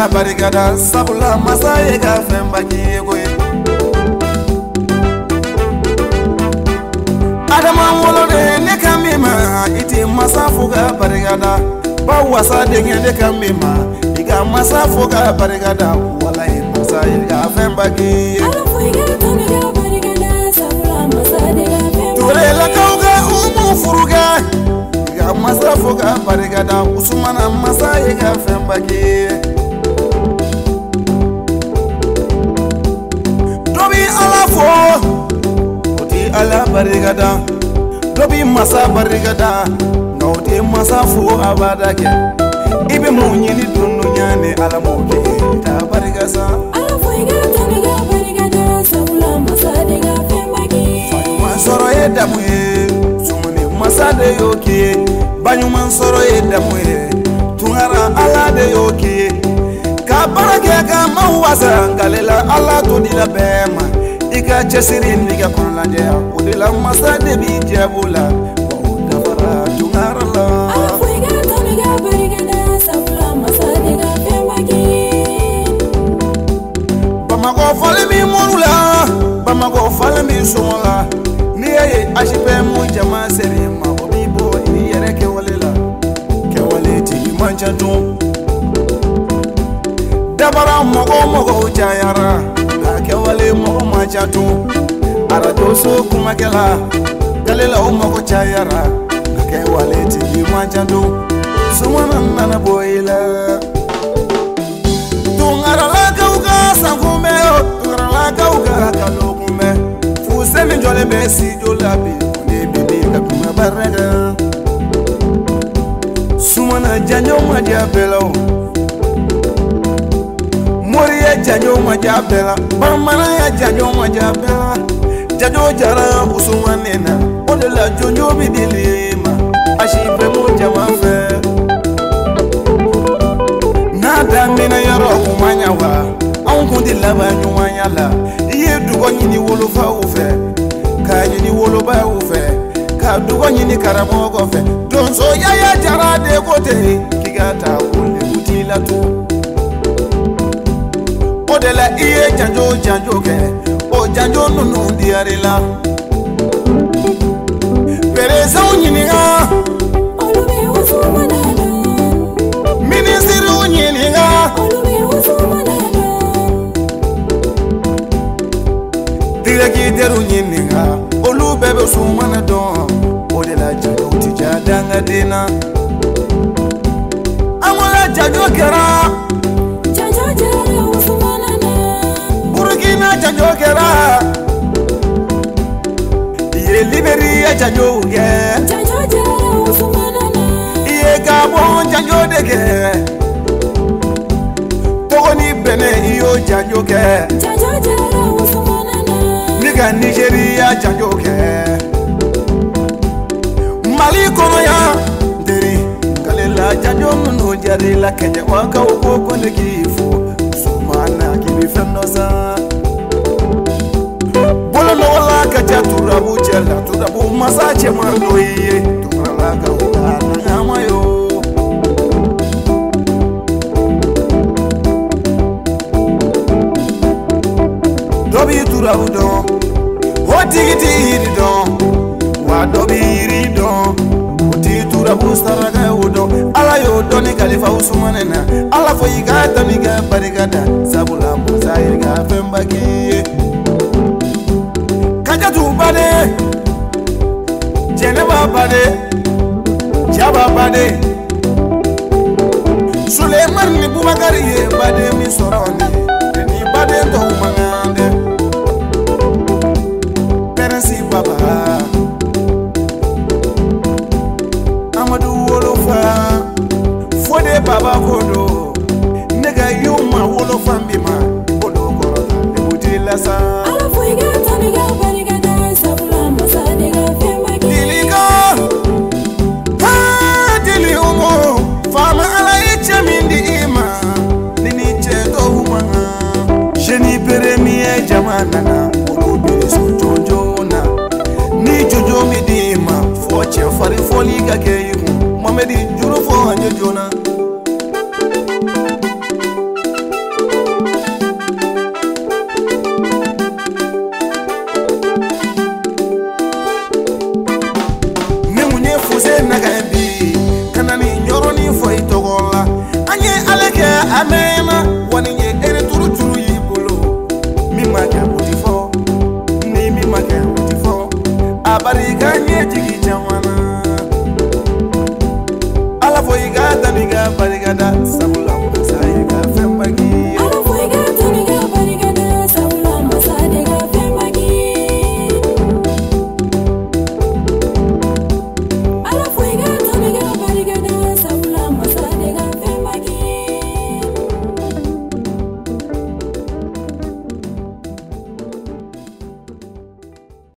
ka barikada sabula masa ye ka fɛn baki ye koyi adama wolo de ne kan min ma iti masa fo ka barikada ba wasa denkɛ ne kan min ma i ka masa fo ka barikada walayi masa ye ka fɛn baki ye ture lakaw ka umu furu kɛ i ka masa fo ka barikada usumana masa ye ka fɛn baki ye dobi ala fo oti ala barikada dobi masa barikada nga oti masa fo abada ke ibe mo nyini dunu nyane ala mo ke ta barikasa ala fo iga taniga barikada sabula masa de ga fembagi fa soro ye damu ye sumuni masa de yoki banyu man soro ye damu ye tungara ala de yoki ka barake ka mawasa ngalela ala to dila bema ika chesiri niga konlanje odila masa de bi jabula o dafara tungara la ala fo iga taniga barikada sabula masa de ga fembagi bamako fale mi morula bamako fale mi somola ni ye ashipe mu jama sere ma obibo ni yere ke walela ke waleti manjatu dabara mogo jayara ka ke wale mogo manjatu arato so kuma kala galela o mogo jayara ka ke waleti manjatu sumana nana boila tungara la kauka sankume tungara la kauka kalokume fusemi jole besi jolabi ne bibi ka kuma barada sumana janyo majabelo moriya janyo majabela bamana ya janyo majabela janyo jara usumanena odela jonyo bidilima ashipe mo jamafe nada mina yaro kumanya wa an kundi laba nyumanya la iye dugo nyini wolofa ufe ka nyini woloba ufe ka dugo nyini karamogo fe donso yaya jara de kote kigata wole mutila tu odela iye janjo ke o janjo nunu diarila pereza nyini ga olube usumana ministiri nyini ga olube usumana direki deru nyini ga olube be usumana don odela janjo tijadanga dina amala janjo kera jajokera iye Liberia jajoge jajojera usumanana iye Gabon jajodege Togoni Bene iyo jajoge jajojera usumanana niga Nigeria jajoge Mali kono ya deri kalela jajomu no jari la Kenya waka ukoko nekifu sumana kibi fenosa wala kaja turabu chela turabu masache mandoye turalaga ukana ngamayo dobi turabu don hotigiti don wa dobi don oti turabu saraga udon ala yo doni kalifa usumanena ala fo yigata niga barikada sabula musair ga fembaki Kajatu bade, Jeneba bade, Jaba bade, Suleiman ni Bubakari ye bade mi sorone, ni bade to mangande, Peresi baba, Amadou wolofa, Fode baba kodo, nega yuma wolofa mbima, kodo korota, nebuti lasa. Fama ala icha mindi ima nini cheto humanga amena wani ye ere turu turu yi bolo mi ma ke utifo ni mi ma ke utifo abariga nye jigi jamana ala fo iga taniga bariga da sabula musa